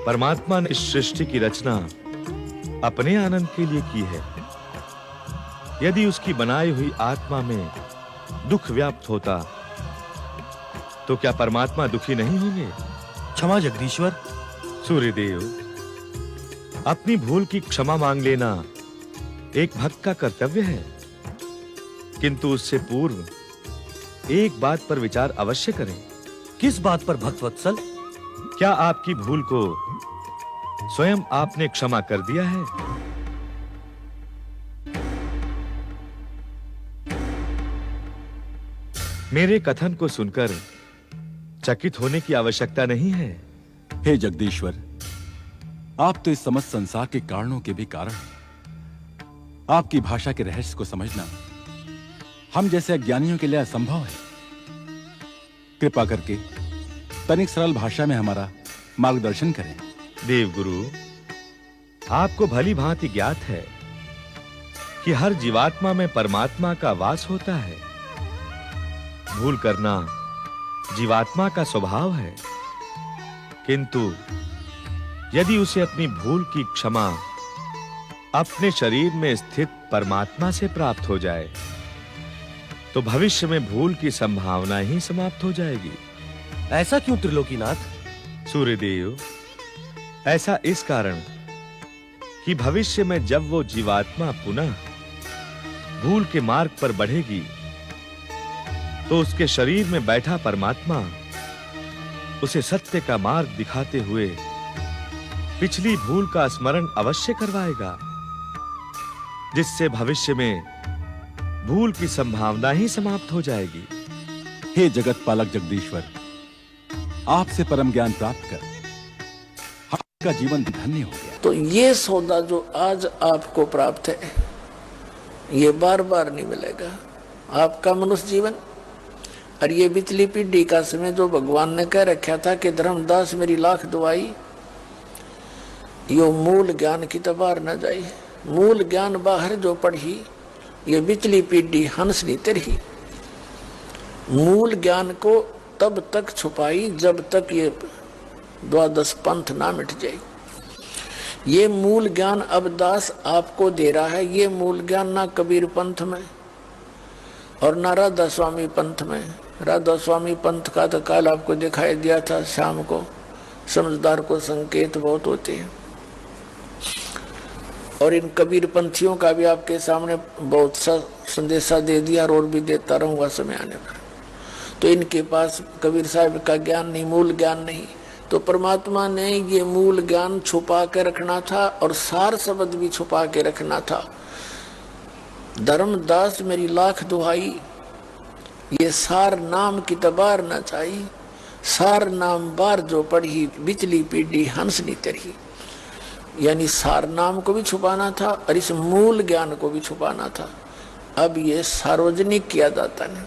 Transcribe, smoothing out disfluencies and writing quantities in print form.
परमात्मा ने इस सृष्टि की रचना अपने आनंद के लिए की है। यदि उसकी बनाई हुई आत्मा में दुख व्याप्त होता तो क्या परमात्मा दुखी नहीं होंगे? क्षमा जगदीश्वर। सूर्यदेव, अपनी भूल की क्षमा मांग लेना एक भक्त का कर्तव्य है, किंतु उससे पूर्व एक बात पर विचार अवश्य करें। किस बात पर भक्त वत्सल? क्या आपकी भूल को स्वयं आपने क्षमा कर दिया है? मेरे कथन को सुनकर चकित होने की आवश्यकता नहीं है। हे जगदीश्वर, आप तो इस समस्त संसार के कारणों के भी कारण हैं। आपकी भाषा के रहस्य को समझना हम जैसे अज्ञानियों के लिए असंभव है। कृपा करके तनिक सरल भाषा में हमारा मार्गदर्शन करें। देवगुरु, आपको भली भांति ज्ञात है कि हर जीवात्मा में परमात्मा का वास होता है। भूल करना जीवात्मा का स्वभाव है, किंतु यदि उसे अपनी भूल की क्षमा अपने शरीर में स्थित परमात्मा से प्राप्त हो जाए तो भविष्य में भूल की संभावना ही समाप्त हो जाएगी। ऐसा क्यों त्रिलोकीनाथ? सूर्यदेव, ऐसा इस कारण कि भविष्य में जब वो जीवात्मा पुनः भूल के मार्ग पर बढ़ेगी तो उसके शरीर में बैठा परमात्मा उसे सत्य का मार्ग दिखाते हुए पिछली भूल का स्मरण अवश्य करवाएगा, जिससे भविष्य में भूल की संभावना ही समाप्त हो जाएगी। हे जगत पालक जगदीश्वर, आपसे परम ज्ञान प्राप्त कर आपका जीवन धन्य हो गया। तो ये सौदा जो आज आपको प्राप्त है, ये बार बार नहीं मिलेगा। आपका मनुष्य जीवन और ये बिचली पीढ़ी का समय जो भगवान ने कह रखा था कि धर्मदास मेरी लाख दुआई, यो मूल ज्ञान की तबार न जाई। मूल ज्ञान बाहर जो पढ़ी, ये बिचली पीढ़ी हंस नहीं तेरी। मूल ज्ञान को तब तक छुपाई जब तक ये द्वादश पंथ ना मिट जाए। ये मूल ज्ञान अब दास आपको दे रहा है। ये मूल ज्ञान ना कबीर पंथ में और ना राधा स्वामी पंथ में। राधा स्वामी पंथ का तो काल आपको दिखाई दिया था शाम को। समझदार को संकेत बहुत होते हैं, और इन कबीर पंथियों का भी आपके सामने बहुत सा संदेशा दे दिया और भी देता रहूंगा समय आने पर। तो इनके पास कबीर साहब का ज्ञान नहीं, मूल ज्ञान नहीं। तो परमात्मा ने ये मूल ज्ञान छुपा के रखना था और सार शब्द भी छुपा के रखना था। धर्मदास मेरी लाख दुहाई, ये सार नाम की तबार न चाहिए। सार नाम बार जो पढ़ी, बिचली पीढ़ी हंस नहीं तरी। यानी सार नाम को भी छुपाना था और इस मूल ज्ञान को भी छुपाना था। अब ये सार्वजनिक किया जाता है।